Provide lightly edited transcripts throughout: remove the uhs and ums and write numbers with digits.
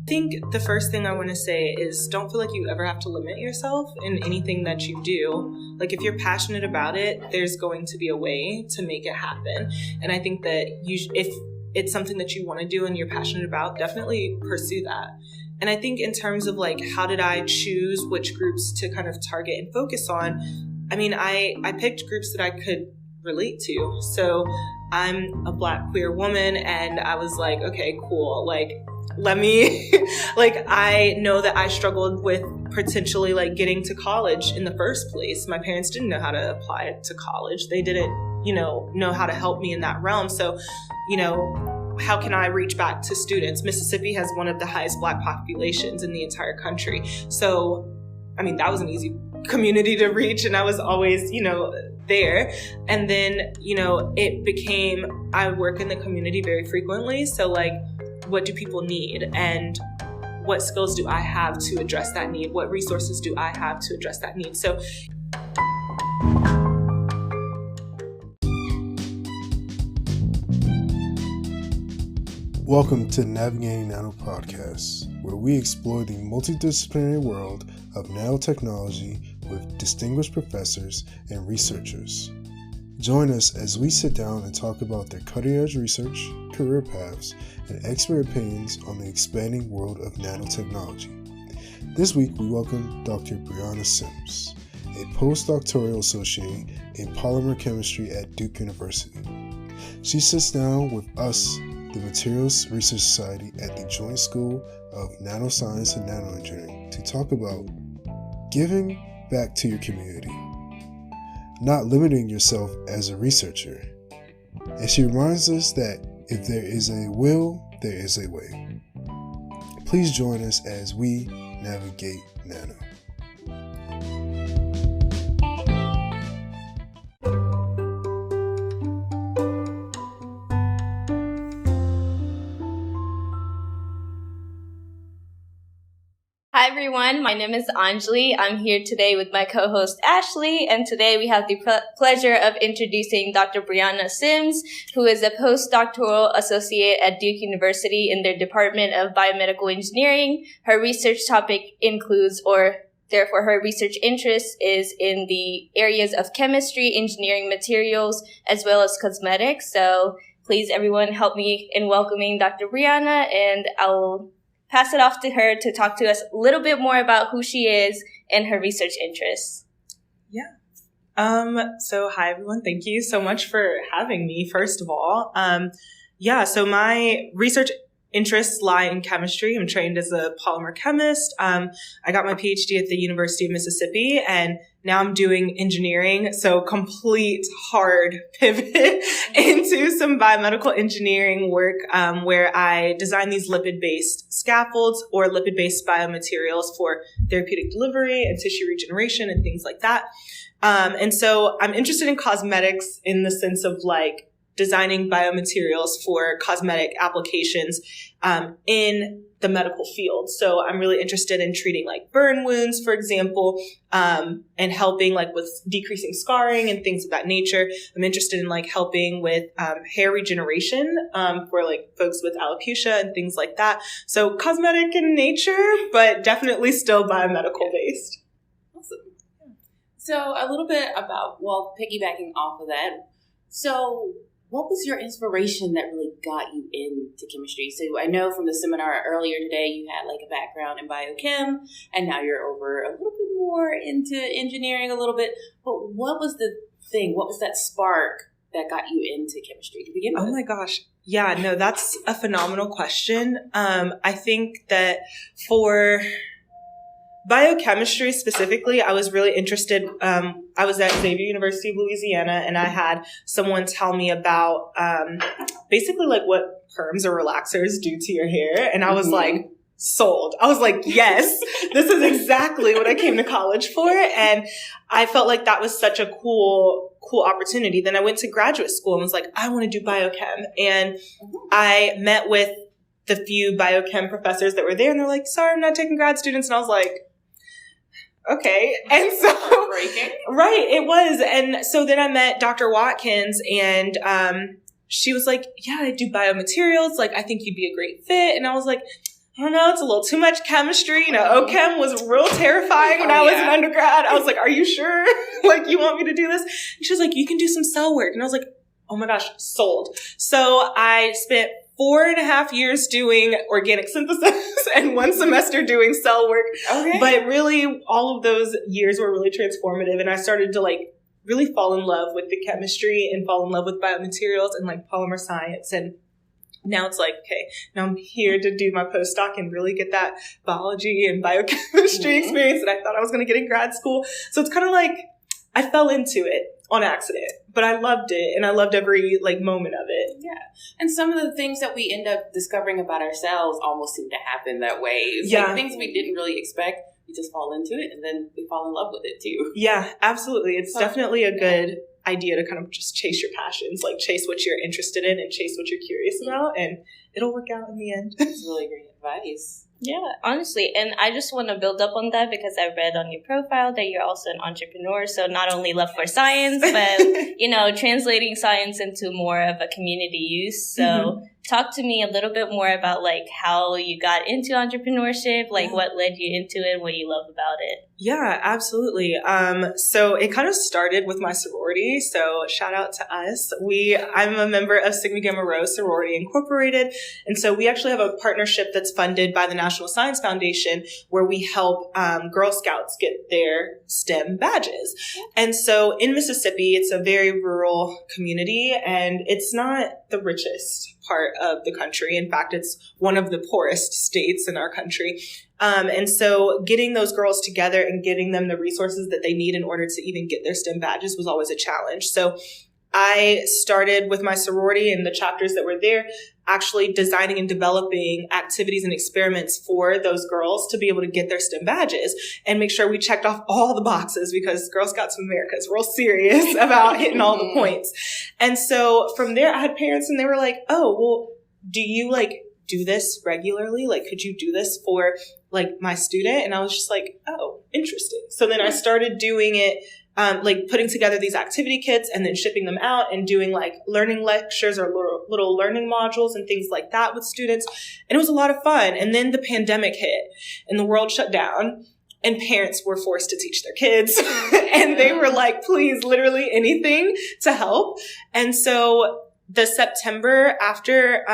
think the first thing I want to say is don't feel like you ever have to limit yourself in anything that you do. Like if you're passionate about it, there's going to be a way to make it happen. And I think that if it's something that you want to do and you're passionate about, definitely pursue that. And I think in terms of like, how did I choose which groups to kind of target and focus on? I mean, I picked groups that I could relate to. So I'm a Black queer woman, and I was like, okay, cool. Like, let me, like, I know that I struggled with potentially like getting to college in the first place. My parents didn't know how to apply to college. They didn't, know how to help me in that realm. So, how can I reach back to students? Mississippi has one of the highest Black populations in the entire country. So, I mean, that was an easy community to reach, and I was always, there. And then, it became, I work in the community very frequently. So like, what do people need? And what skills do I have to address that need? What resources do I have to address that need? So welcome to Navigating Nano Podcast, where we explore the multidisciplinary world of nanotechnology with distinguished professors and researchers. Join us as we sit down and talk about their cutting-edge research, career paths, and expert opinions on the expanding world of nanotechnology. This week, we welcome Dr. Briana Simms, a Post Doctoral Associate in Polymer Chemistry at Duke University. She sits down with us, the Materials Research Society at the Joint School of Nanoscience and Nanoengineering, to talk about giving back to your community, not limiting yourself as a researcher. And she reminds us that if there is a will, there is a way. Please join us as we navigate Nano. Hi everyone, my name is Anjali. I'm here today with my co-host Ashley, and today we have the pleasure of introducing Dr. Briana Simms, who is a postdoctoral associate at Duke University in their Department of Biomedical Engineering. Her research topic includes, or therefore her research interest is in the areas of chemistry, engineering materials, as well as cosmetics. So please everyone help me in welcoming Dr. Briana, and I'll pass it off to her to talk to us a little bit more about who she is and her research interests. Yeah. So hi everyone. Thank you so much for having me, first of all. So my research interests lie in chemistry. I'm trained as a polymer chemist. I got my PhD at the University of Mississippi, and now I'm doing engineering. So complete hard pivot into some biomedical engineering work, where I design these lipid-based scaffolds or lipid-based biomaterials for therapeutic delivery and tissue regeneration and things like that. And so I'm interested in cosmetics in the sense of like designing biomaterials for cosmetic applications in the medical field. So I'm really interested in treating like burn wounds, for example, and helping like with decreasing scarring and things of that nature. I'm interested in like helping with hair regeneration for like folks with alopecia and things like that. So cosmetic in nature, but definitely still biomedical based. Awesome. So a little bit about, piggybacking off of that. So what was your inspiration that really got you into chemistry? So I know from the seminar earlier today, you had like a background in biochem, and now you're over a little bit more into engineering a little bit. But what was the thing? What was that spark that got you into chemistry to begin with? Oh my gosh. Yeah, no, that's a phenomenal question. I think that for biochemistry specifically, I was really interested. I was at Xavier University of Louisiana, and I had someone tell me about basically like what perms or relaxers do to your hair. And I was like, sold. I was like, yes, this is exactly what I came to college for. And I felt like that was such a cool opportunity. Then I went to graduate school and was like, I want to do biochem. And I met with the few biochem professors that were there, and they're like, sorry, I'm not taking grad students. And I was like, okay. And so, right, it was. And so then I met Dr. Watkins, and she was like, yeah, I do biomaterials. Like, I think you'd be a great fit. And I was like, I don't know, it's a little too much chemistry. OChem was real terrifying when I was an undergrad. I was like, are you sure? Like, you want me to do this? And she was like, you can do some cell work. And I was like, oh my gosh, sold. So I spent 4.5 years doing organic synthesis and 1 semester doing cell work. Okay. But really, all of those years were really transformative. And I started to really fall in love with the chemistry and fall in love with biomaterials and polymer science. And now it's okay, now I'm here to do my postdoc and really get that biology and biochemistry experience that I thought I was going to get in grad school. So it's kind of I fell into it on accident, but I loved it, and I loved every moment of it. Yeah, and some of the things that we end up discovering about ourselves almost seem to happen that way. It's things we didn't really expect. We just fall into it, and then we fall in love with it too. Yeah, absolutely. It's definitely a good idea to kind of just chase your passions, chase what you're interested in and chase what you're curious about, and it'll work out in the end. That's really great advice. Yeah, honestly. And I just want to build up on that because I read on your profile that you're also an entrepreneur. So not only love for science, but, translating science into more of a community use. So talk to me a little bit more about how you got into entrepreneurship, what led you into it, what you love about it. Yeah, absolutely. So it kind of started with my sorority. So shout out to us. I'm a member of Sigma Gamma Rho Sorority Incorporated. And so we actually have a partnership that's funded by the National Science Foundation where we help Girl Scouts get their STEM badges. And so in Mississippi, it's a very rural community and it's not the richest part of the country. In fact, it's one of the poorest states in our country. And so getting those girls together and getting them the resources that they need in order to even get their STEM badges was always a challenge. So I started with my sorority and the chapters that were there, actually designing and developing activities and experiments for those girls to be able to get their STEM badges and make sure we checked off all the boxes because Girl Scouts of America is real serious about hitting all the points. And so from there, I had parents and they were like, oh, well, do you do this regularly? Could you do this for my student? And I was just oh, interesting. So then I started doing it, putting together these activity kits and then shipping them out and doing learning lectures or little learning modules and things like that with students. And it was a lot of fun. And then the pandemic hit and the world shut down and parents were forced to teach their kids. And they were please, literally anything to help. And so the September after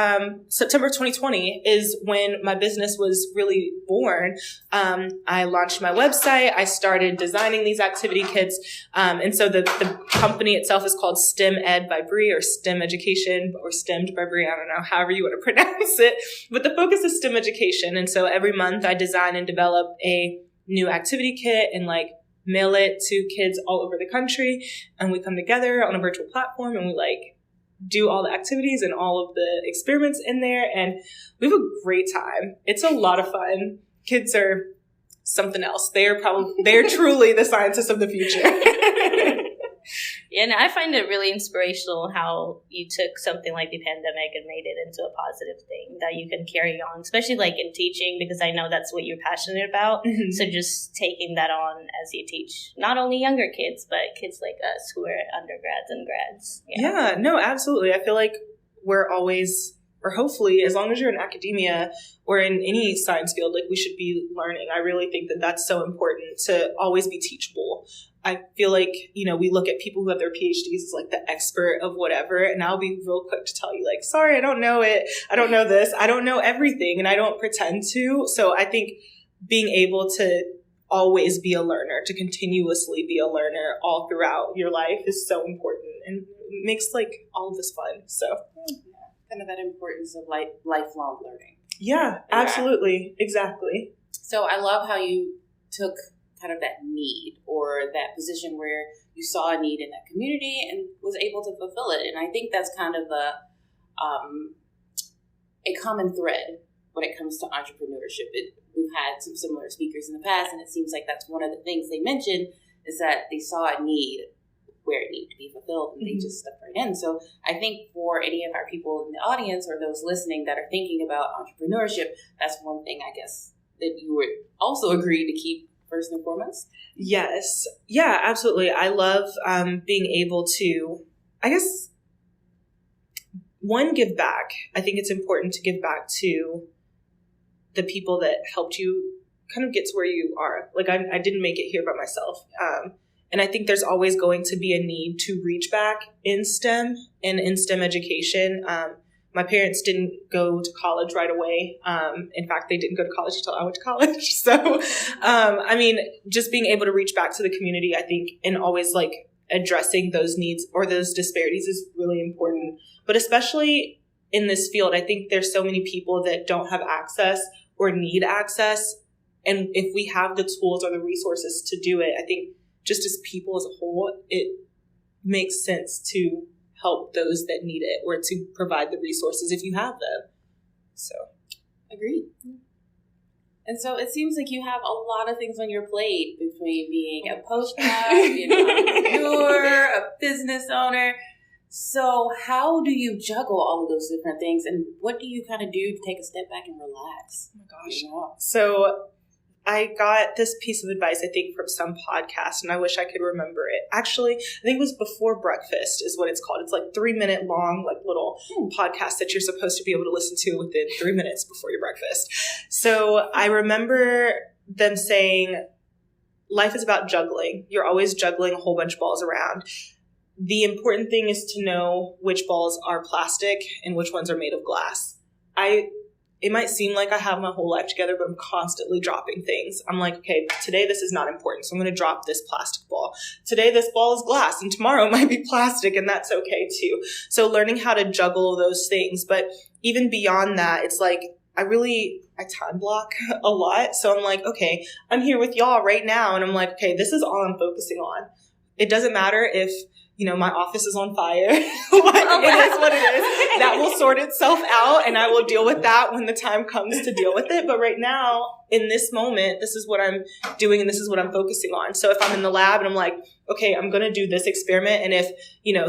September 2020 is when my business was really born. I launched my website. I started designing these activity kits. And so the company itself is called STEM Ed by Bri or STEM Education or STEMmed by Bri. I don't know, however you want to pronounce it. But the focus is STEM education. And so every month I design and develop a new activity kit and mail it to kids all over the country. And we come together on a virtual platform and we do all the activities and all of the experiments in there. And we have a great time. It's a lot of fun. Kids are something else. They're truly the scientists of the future. Yeah, and I find it really inspirational how you took something like the pandemic and made it into a positive thing that you can carry on, especially in teaching, because I know that's what you're passionate about. Mm-hmm. So just taking that on as you teach not only younger kids, but kids like us who are undergrads and grads. Yeah, no, absolutely. I feel we're always, or hopefully, as long as you're in academia or in any science field, we should be learning. I really think that that's so important to always be teachable. I feel we look at people who have their PhDs as the expert of whatever. And I'll be real quick to tell you sorry, I don't know it. I don't know this. I don't know everything and I don't pretend to. So I think being able to always be a learner, to continuously be a learner all throughout your life is so important and makes all of this fun. So kind of that importance of lifelong learning. Yeah, absolutely. Exactly. So I love how you took kind of that need or that position where you saw a need in that community and was able to fulfill it. And I think that's kind of a common thread when it comes to entrepreneurship. We've had some similar speakers in the past, and it seems like that's one of the things they mentioned is that they saw a need where it needed to be fulfilled, and they just stepped right in. So I think for any of our people in the audience or those listening that are thinking about entrepreneurship, that's one thing I guess that you would also agree to keep first and foremost. Yes. Yeah, absolutely. I love being able to, I guess, one, give back. I think it's important to give back to the people that helped you kind of get to where you are. Like I didn't make it here by myself. And I think there's always going to be a need to reach back in STEM and in STEM education. My parents didn't go to college right away. In fact, they didn't go to college until I went to college. So, I mean, just being able to reach back to the community, I think, and always like addressing those needs or those disparities is really important. But especially in this field, I think there's so many people that don't have access or need access. And if we have the tools or the resources to do it, I think just as people as a whole, it makes sense to help those that need it or to provide the resources if you have them. So, agreed. And so it seems like you have a lot of things on your plate between being a postdoc, being an entrepreneur, a business owner. So how do you juggle all of those different things, and what do you kind of do to take a step back and relax? Oh my gosh. So I got this piece of advice, I think, from some podcast, and I wish I could remember it. Actually, I think it was Before Breakfast is what it's called. It's like 3-minute long, like little podcast that you're supposed to be able to listen to within 3 minutes before your breakfast. So I remember them saying, life is about juggling. You're always juggling a whole bunch of balls around. The important thing is to know which balls are plastic and which ones are made of glass. It might seem like I have my whole life together, but I'm constantly dropping things. I'm like, okay, today this is not important, so I'm going to drop this plastic ball. Today this ball is glass, and tomorrow it might be plastic, and that's okay too. So learning how to juggle those things. But even beyond that, it's like I time block a lot. So I'm like, okay, I'm here with y'all right now, and I'm like, okay, this is all I'm focusing on. It doesn't matter if my office is on fire. It is what it is. That will sort itself out, and I will deal with that when the time comes to deal with it. But right now, in this moment, this is what I'm doing, and this is what I'm focusing on. So if I'm in the lab and I'm like, okay, I'm going to do this experiment, and if,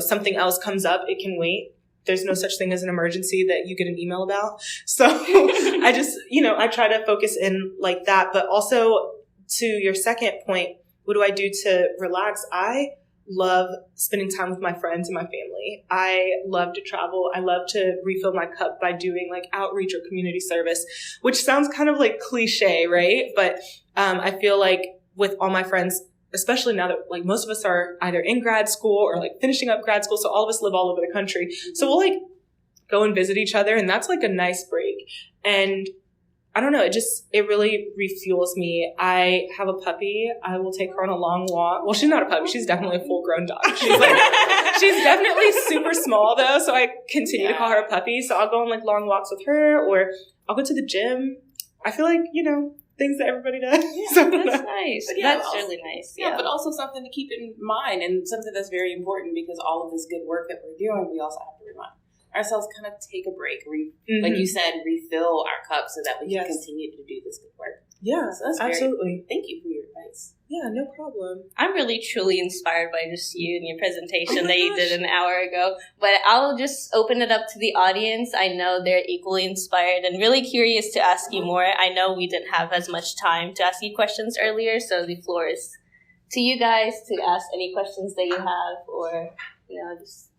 something else comes up, it can wait. There's no such thing as an emergency that you get an email about. So I just, I try to focus in like that. But also to your second point, what do I do to relax? I love spending time with my friends and my family. I love to travel. I love to refill my cup by doing like outreach or community service, which sounds kind of like cliche, right? But I feel like with all my friends, especially now that like most of us are either in grad school or like finishing up grad school, so all of us live all over the country. So we'll like go and visit each other, and that's like a nice break. And I don't know, it really refuels me. I have a puppy. I will take her on a long walk. Well, she's not a puppy. She's definitely a full-grown dog. She's definitely super small though, so I continue to call her a puppy. So I'll go on like long walks with her, or I'll go to the gym. I feel like, things that everybody does. Yeah, so, that's nice. That's really nice. Yeah, but also something to keep in mind, and something that's very important, because all of this good work that we're doing, we also have to remind ourselves, kind of take a break, like you said, refill our cup so that we can continue to do this good work. Yeah, so that's absolutely. Thank you for your advice. Yeah, no problem. I'm really truly inspired by just you and your presentation that you did an hour ago. But I'll just open it up to the audience. I know they're equally inspired and really curious to ask you more. I know we didn't have as much time to ask you questions earlier, so the floor is to you guys to ask any questions that you have, or just.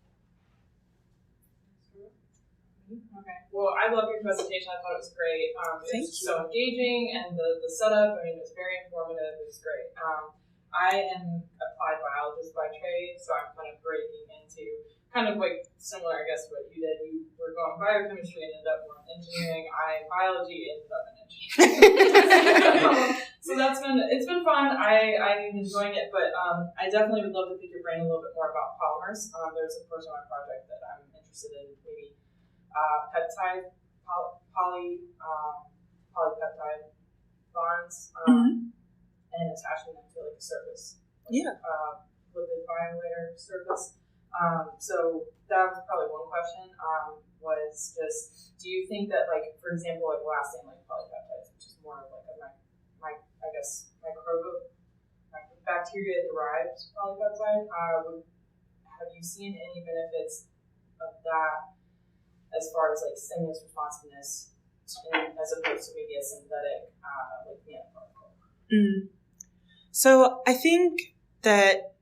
Okay. Well, I love your presentation. I thought it was great. It was so engaging, and the setup, it was very informative. It was great. I am applied biologist by trade, so I'm kind of breaking into kind of like similar, I guess, what you did. You were going biochemistry and ended up going engineering. I biology ended up in engineering. So it's been fun. I'm enjoying it, but I definitely would love to pick your brain a little bit more about polymers. There's a portion of my project that I'm interested in, maybe peptide, polypeptide bonds, and attaching them to like a surface. Lipid biolayer surface. So that was probably one question, was just, do you think that, like, for example, like lasting like polypeptides, which is more of like bacteria-derived polypeptide, have you seen any benefits of that as far as like stimulus responsiveness, as opposed to maybe a synthetic like nanoparticle? So I think that,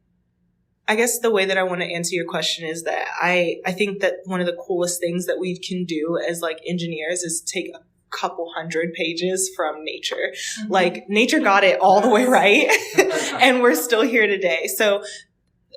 I guess the way that I want to answer your question is that I think that one of the coolest things that we can do as like engineers is take a couple hundred pages from Nature. Like, Nature got it all the way right, and we're still here today. So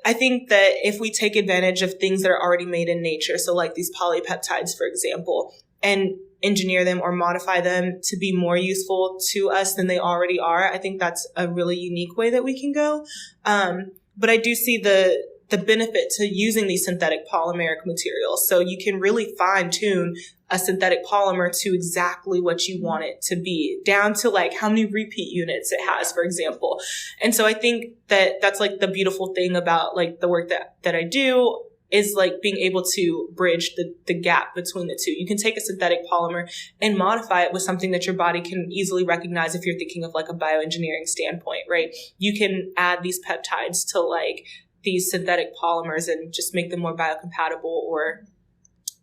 I think that if we take advantage of things that are already made in nature, so like these polypeptides, for example, and engineer them or modify them to be more useful to us than they already are, I think that's a really unique way that we can go. But I do see the benefit to using these synthetic polymeric materials. So you can really fine tune a synthetic polymer to exactly what you want it to be, down to like how many repeat units it has, for example. And so I think that that's like the beautiful thing about like the work that I do, is like being able to bridge the gap between the two. You can take a synthetic polymer and modify it with something that your body can easily recognize if you're thinking of like a bioengineering standpoint, right? You can add these peptides to like these synthetic polymers and just make them more biocompatible, or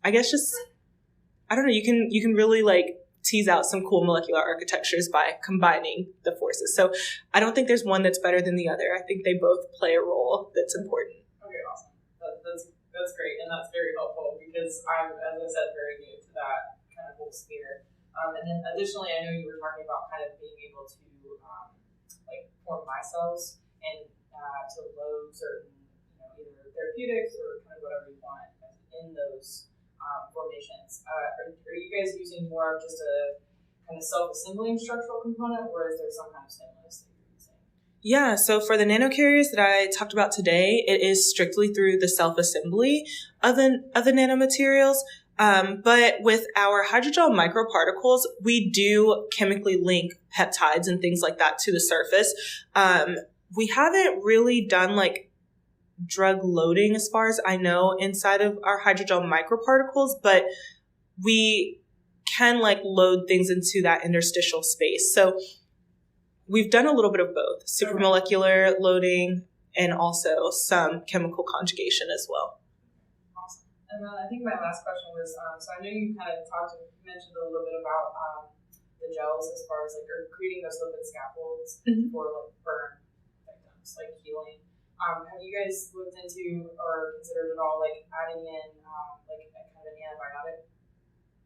I guess just, I don't know, you can really like tease out some cool molecular architectures by combining the forces. So I don't think there's one that's better than the other. I think they both play a role that's important. Okay, awesome. That's great, and that's very helpful because I'm, as I said, very new to that kind of whole sphere. And then additionally, I know you were talking about kind of being able to like form micelles and to load certain, either therapeutics or kind of whatever you want in those formations. Are you guys using more of just a kind of self-assembling structural component, or is there some kind of stimulus that you're using? Yeah, so for the nanocarriers that I talked about today, it is strictly through the self-assembly of the nanomaterials. But with our hydrogel microparticles, we do chemically link peptides and things like that to the surface. We haven't really done like drug loading, as far as I know, inside of our hydrogel microparticles, but we can like load things into that interstitial space. So we've done a little bit of both, supramolecular loading and also some chemical conjugation as well. Awesome. And then I think my last question was, so I know you kind of mentioned a little bit about the gels as far as like creating those lipid scaffolds for like burn victims, like healing. Have you guys looked into or considered at all like adding in like a kind of an antibiotic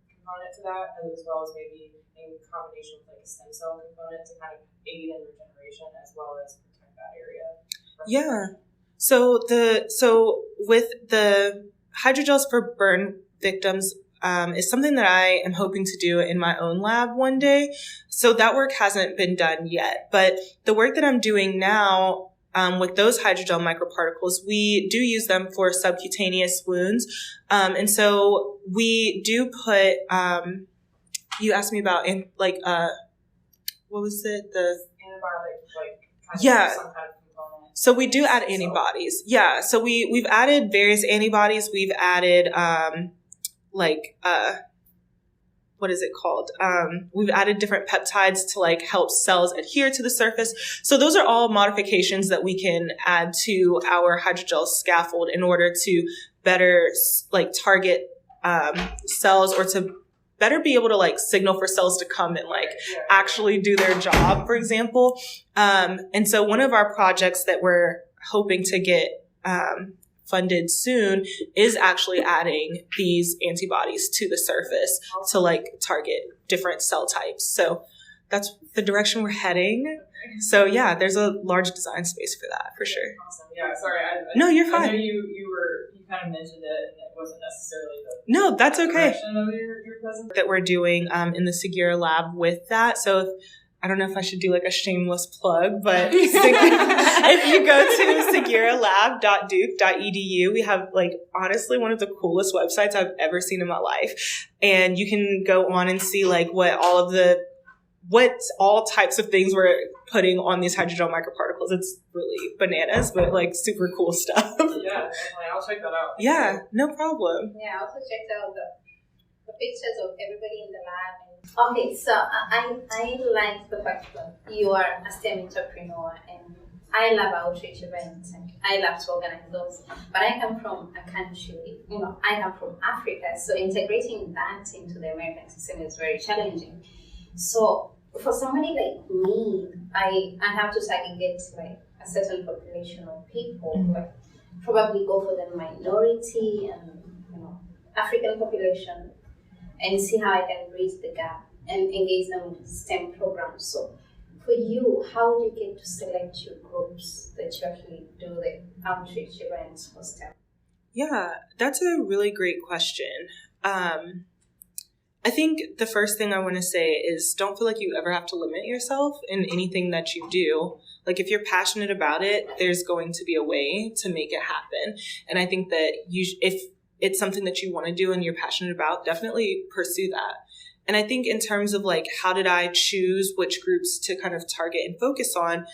component to that, as well as maybe in combination with like a stem cell component to kind of aid in regeneration as well as protect that area? Yeah. So with the hydrogels for burn victims is something that I am hoping to do in my own lab one day. So that work hasn't been done yet, but the work that I'm doing now with those hydrogel microparticles, we do use them for subcutaneous wounds. And so we do put, you asked me about what was it? The antibiotic, like kind of some kind of component. So we do add antibodies. Yeah. So we've added various antibodies. We've added what is it called? We've added different peptides to like help cells adhere to the surface. So those are all modifications that we can add to our hydrogel scaffold in order to better like target cells, or to better be able to like signal for cells to come and like actually do their job, for example. And so one of our projects that we're hoping to get funded soon is actually adding these antibodies to the surface to like target different cell types. So that's the direction we're heading. So yeah, there's a large design space for that, for sure. Awesome. Yeah, sorry. No, you're fine. I know you kind of mentioned it, and it wasn't necessarily the No, that's okay. direction of your presentation. That we're doing in the Segura lab with that. So I don't know if I should do like a shameless plug, but if you go to seguralab.duke.edu, we have like honestly one of the coolest websites I've ever seen in my life. And you can go on and see like what all types of things we're putting on these hydrogel microparticles. It's really bananas, but like super cool stuff. Yeah, definitely. I'll check that out. Yeah, no problem. Yeah, I also checked out the pictures of everybody in the lab. Okay, so I like the fact that you are a STEM entrepreneur, and I love outreach events and I love to organize those. But I come from a country, I come from Africa, so integrating that into the American system is very challenging. So for somebody like me, I have to target like a certain population of people, like probably go for the minority and African population, and see how I can bridge the gap and engage them in STEM programs. So for you, how do you get to select your groups that you actually do the outreach events for STEM? Yeah, that's a really great question. I think the first thing I want to say is don't feel like you ever have to limit yourself in anything that you do. Like if you're passionate about it, there's going to be a way to make it happen. And I think that if it's something that you want to do and you're passionate about, definitely pursue that. And I think in terms of like, how did I choose which groups to kind of target and focus on?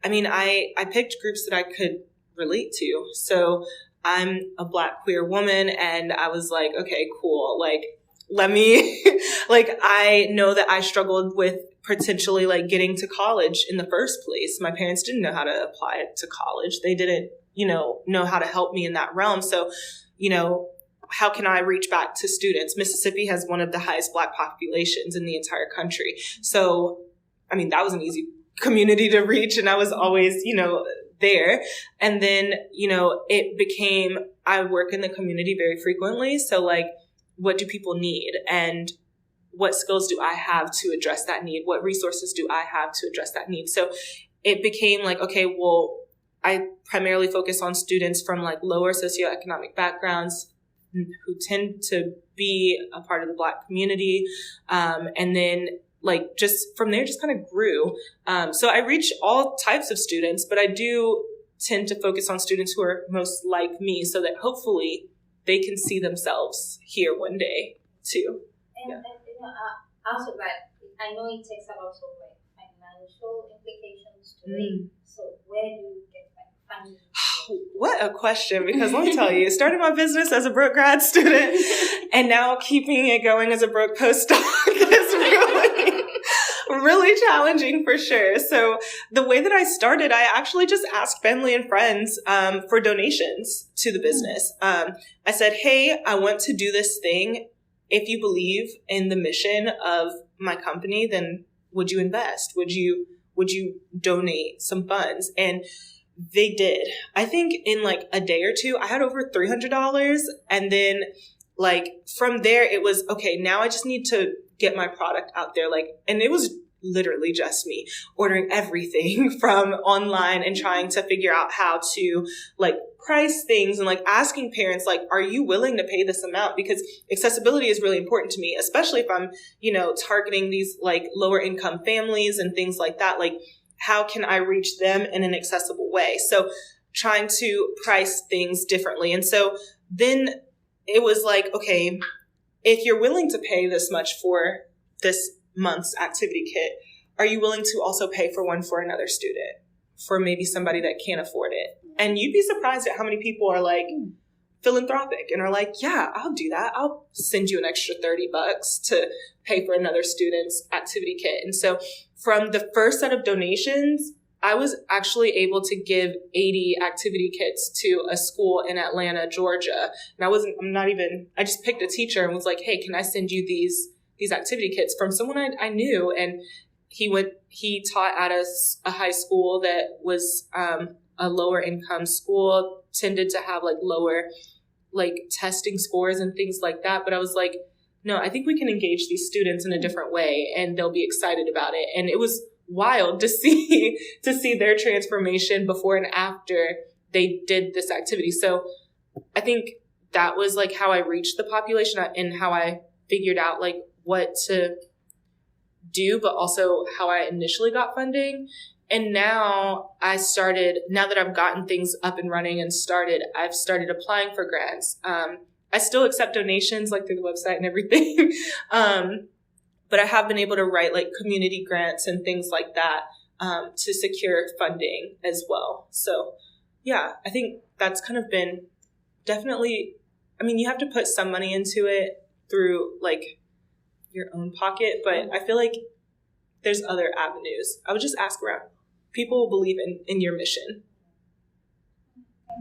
I mean, I picked groups that I could relate to. So I'm a Black queer woman, and I was like, okay, cool. Like, let me, like, I know that I struggled with potentially like getting to college in the first place. My parents didn't know how to apply to college. They didn't, know how to help me in that realm. So, how can I reach back to students? Mississippi has one of the highest Black populations in the entire country. So, I mean, that was an easy community to reach, and I was always, there. And then, it became, I work in the community very frequently. So like, what do people need? And what skills do I have to address that need? What resources do I have to address that need? So it became like, okay, well, I primarily focus on students from like lower socioeconomic backgrounds who tend to be a part of the Black community. And then like just from there, just kind of grew. So I reach all types of students, but I do tend to focus on students who are most like me so that hopefully they can see themselves here one day too. And also that I know it takes a lot of like financial implications to it. So where do you get like funding? What a question, because let me tell you, starting my business as a broke grad student and now keeping it going as a broke postdoc is really challenging for sure. So the way that I started, I actually just asked family and friends for donations to the business. I said, hey, I want to do this thing. If you believe in the mission of my company, then would you invest? Would you donate some funds? And they did. I think in like a day or two, I had over $300. And then like from there, it was, okay, now I just need to get my product out there. Like, and it was literally just me ordering everything from online and trying to figure out how to like price things and like asking parents, like, are you willing to pay this amount? Because accessibility is really important to me, especially if I'm, targeting these like lower income families and things like that. Like, how can I reach them in an accessible way? So trying to price things differently. And so then it was like, okay, if you're willing to pay this much for this month's activity kit, are you willing to also pay for one for another student, for maybe somebody that can't afford it? And you'd be surprised at how many people are like philanthropic and are like, yeah, I'll do that. I'll send you an extra $30 to pay for another student's activity kit. And so from the first set of donations, I was actually able to give 80 activity kits to a school in Atlanta, Georgia. And I just picked a teacher and was like, hey, can I send you these activity kits from someone I knew? And he taught at a high school that was a lower income school, tended to have like lower like testing scores and things like that. But I was like, no, I think we can engage these students in a different way and they'll be excited about it. And it was wild to see their transformation before and after they did this activity. So I think that was like how I reached the population and how I figured out like what to do, but also how I initially got funding. And now now that I've gotten things up and running and I've started applying for grants. I still accept donations like through the website and everything. But I have been able to write like community grants and things like that to secure funding as well. So yeah, I think that's kind of been definitely, I mean, you have to put some money into it through like your own pocket, but I feel like there's other avenues. I would just ask around. People will believe in your mission. I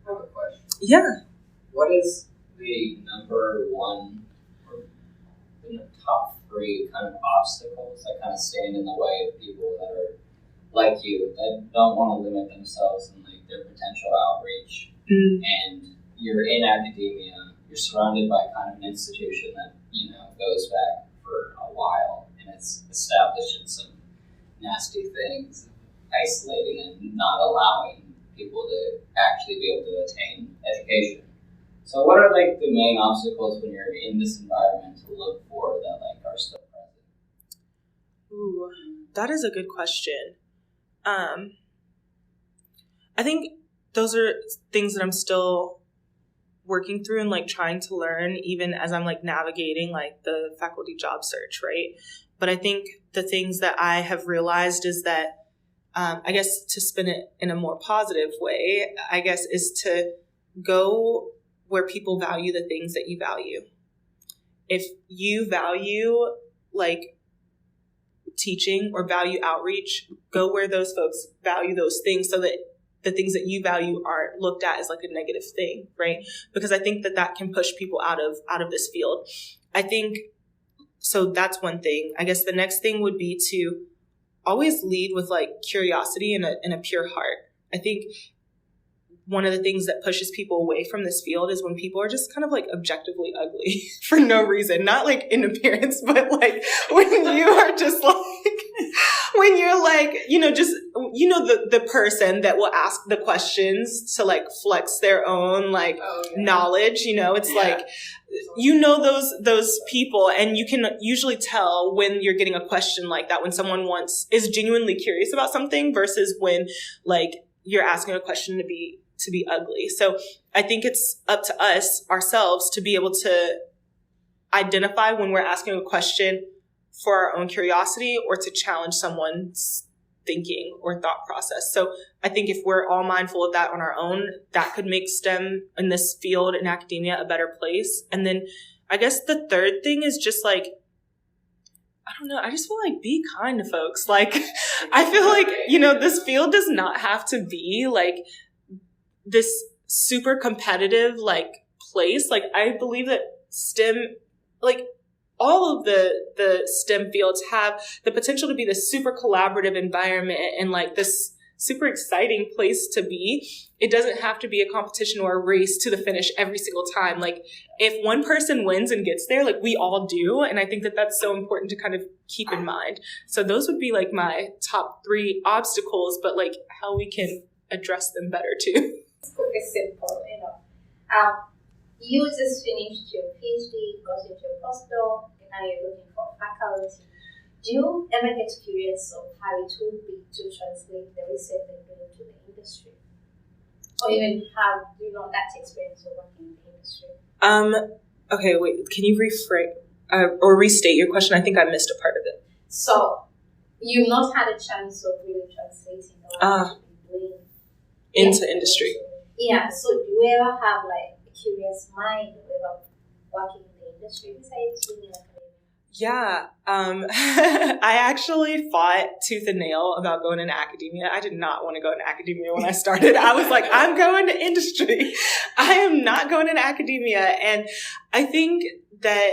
have a question. Yeah. What is the number one or top three kind of obstacles that kind of stand in the way of people that are like you, that don't want to limit themselves in like their potential outreach? And you're in academia, you're surrounded by kind of an institution that, goes back establishing some nasty things, isolating and not allowing people to actually be able to attain education. So what are like the main obstacles when you're in this environment to look for that like are still present? Ooh, that is a good question. I think those are things that I'm still working through and like trying to learn, even as I'm like navigating like the faculty job search, right? But I think the things that I have realized is that, I guess to spin it in a more positive way, I guess is to go where people value the things that you value. If you value like teaching or value outreach, go where those folks value those things so that the things that you value aren't looked at as like a negative thing, right? Because I think that can push people out of this field. I think, so that's one thing. I guess the next thing would be to always lead with like curiosity and a pure heart. I think one of the things that pushes people away from this field is when people are just kind of like objectively ugly for no reason, not like in appearance, but like when you are just like, when you're like, just, the person that will ask the questions to like flex their own like knowledge, it's like, those people, and you can usually tell when you're getting a question like that, when someone is genuinely curious about something versus when like you're asking a question to be ugly. So I think it's up to us ourselves to be able to identify when we're asking a question for our own curiosity or to challenge someone's thinking or thought process. So I think if we're all mindful of that on our own, that could make STEM in this field in academia a better place. And then I guess the third thing is just like, I don't know, I just feel like be kind to folks. Like, I feel like, this field does not have to be like this super competitive like place. Like, I believe that STEM, like all of the STEM fields have the potential to be this super collaborative environment and like this super exciting place to be. It doesn't have to be a competition or a race to the finish every single time. Like if one person wins and gets there, like we all do. And I think that that's so important to kind of keep in mind. So those would be like my top 3 obstacles, but like how we can address them better too. It's pretty simple, You just finished your PhD, got into your postdoc, and now you're looking for faculty. Do you ever get curious of how it would be to translate the research that you're doing to the industry? Or even have, that experience of working in the industry? Okay, wait, can you rephrase or restate your question? I think I missed a part of it. So, you've not had a chance of really translating what you've been doing into industry. Yeah, so do you ever have like a curious mind about working in the industry besides being in academia? Yeah, I actually fought tooth and nail about going into academia. I did not want to go into academia when I started. I was like, I'm going to industry. I am not going into academia. And I think that,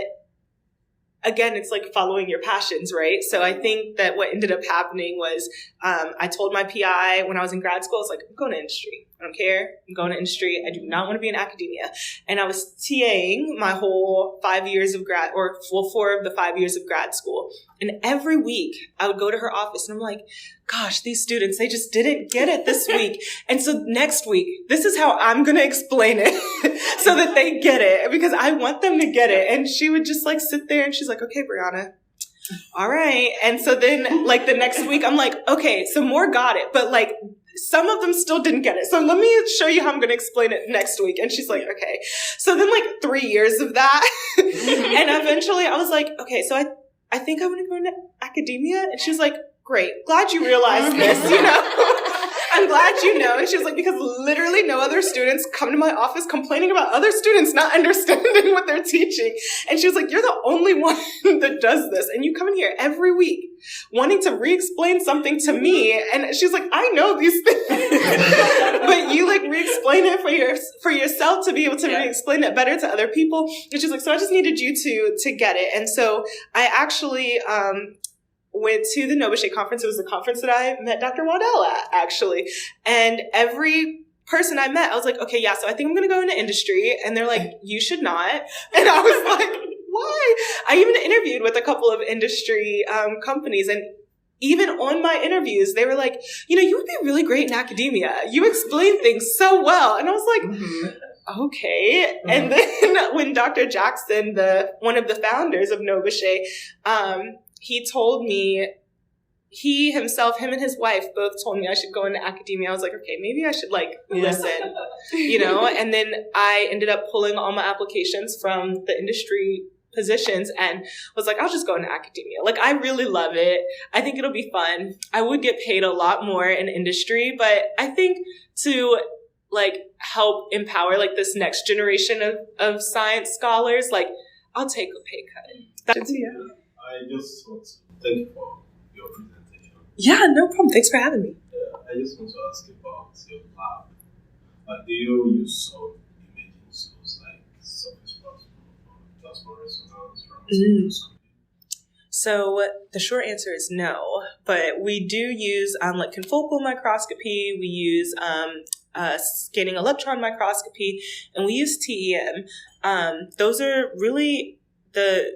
again, it's like following your passions, right? So I think that what ended up happening was I told my PI when I was in grad school, I was like, I'm going to industry. I don't care. I'm going to industry. I do not want to be in academia. And I was TAing my whole 5 years of 4 of the 5 years of grad school. And every week I would go to her office and I'm like, gosh, these students, they just didn't get it this week. And so next week, this is how I'm going to explain it so that they get it because I want them to get it. And she would just like sit there and she's like, okay, Briana. All right. And so then like the next week I'm like, okay, so more got it. But like some of them still didn't get it. So let me show you how I'm going to explain it next week. And she's like, okay. So then like 3 years of that. And eventually I was like, okay, so I think I want to go into academia. And she was like, great. Glad you realized this, I'm glad you know. And she was like, because literally no other students come to my office complaining about other students not understanding what they're teaching. And she was like, you're the only one that does this. And you come in here every week wanting to re-explain something to me. And she's like, I know these things. But you like re-explain it for yourself to be able to re-explain it better to other people. And she's like, so I just needed you to get it. And so I actually, went to the Nobuche conference. It was the conference that I met Dr. Waddell at, actually. And every person I met, I was like, okay, yeah, so I think I'm going to go into industry. And they're like, you should not. And I was like, why? I even interviewed with a couple of industry companies, and even on my interviews, they were like, you would be really great in academia. You explain things so well. And I was like, okay. And then when Dr. Jackson, one of the founders of Novachet, he told me, him and his wife both told me I should go into academia. I was like, okay, maybe I should listen, and then I ended up pulling all my applications from the industry positions and was like, I'll just go into academia. I really love it. I think it'll be fun. I would get paid a lot more in industry, but I think to help empower this next generation of science scholars, I'll take a pay cut. I just want to thank you for your presentation. Yeah, no problem. Thanks for having me. I just want to ask about your lab. Do you use some imaging tools like surface plasma resonance from So the short answer is no, but we do use confocal microscopy. We use scanning electron microscopy, and we use TEM. Those are really the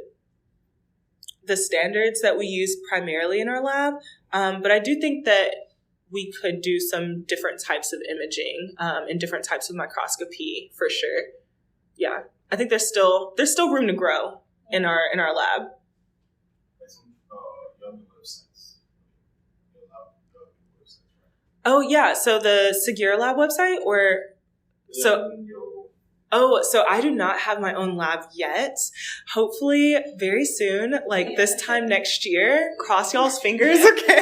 standards that we use primarily in our lab. But I do think that we could do some different types of imaging and different types of microscopy for sure. Yeah, I think there's still room to grow in our lab. Oh yeah, so the Segura Lab website, so I do not have my own lab yet. Hopefully very soon, this time next year. Cross y'all's fingers, okay?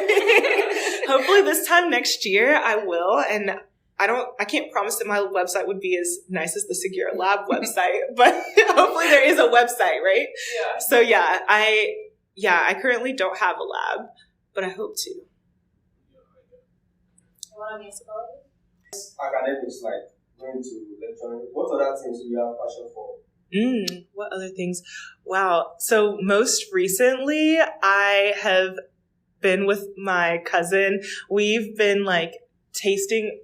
Hopefully this time next year I will, and I can't promise that my website would be as nice as the Segura Lab website, but hopefully there is a website, right? Yeah. So I currently don't have a lab, but I hope to. Academics, going to lecturing. What other things do you have passion for? What other things? Wow. So most recently, I have been with my cousin. We've been tasting.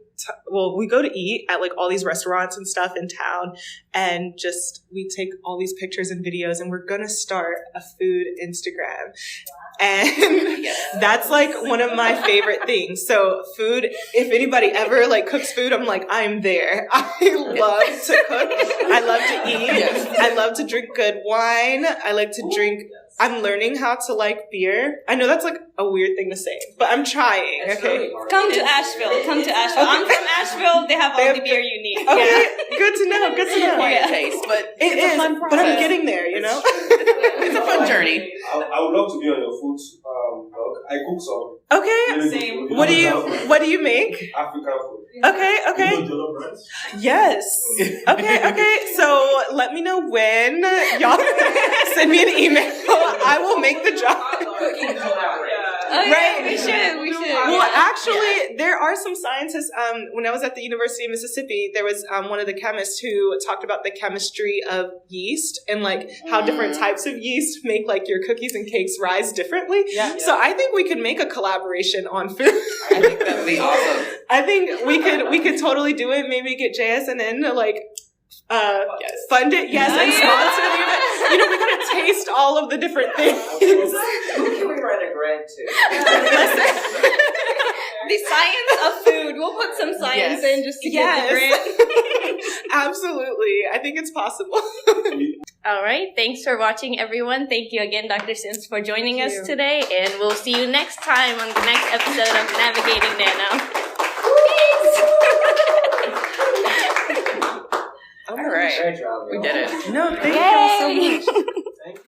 We go to eat at all these restaurants and stuff in town, and we take all these pictures and videos, and we're gonna start a food Instagram. And that's one of my favorite things. So food, if anybody ever cooks food, I'm there. I love to cook. I love to eat. I love to drink good wine. I like to drink. I'm learning how to like beer. I know that's a weird thing to say, but I'm trying. Okay. Come to Asheville. Okay. I'm from Asheville. They have all the beer you need. Okay. Good to know. Quiet taste, but it's a fun process. But I'm getting there, It's a fun journey. I would love to be on your food blog. I cook some. Okay. Same. What do you make? African food. Okay. Yes. Okay. So let me know when. Y'all send me an email. I will make the job. Right? We should. Well, actually, there are some scientists. When I was at the University of Mississippi, there was one of the chemists who talked about the chemistry of yeast and how different types of yeast make your cookies and cakes rise differently. Yeah. So I think we could make a collaboration on food. I think that would be awesome. I think we could totally do it. Maybe get JSNN to fund it, and sponsor the event. We gotta taste all of the different things. Who can we write a grant to? The science of food. We'll put some science in just to get the grant. Absolutely. I think it's possible. All right. Thanks for watching, everyone. Thank you again, Dr. Simms, for joining us today. And we'll see you next time on the next episode of Navigating Nano. All right. Great job, we did it. No, thank you all so much.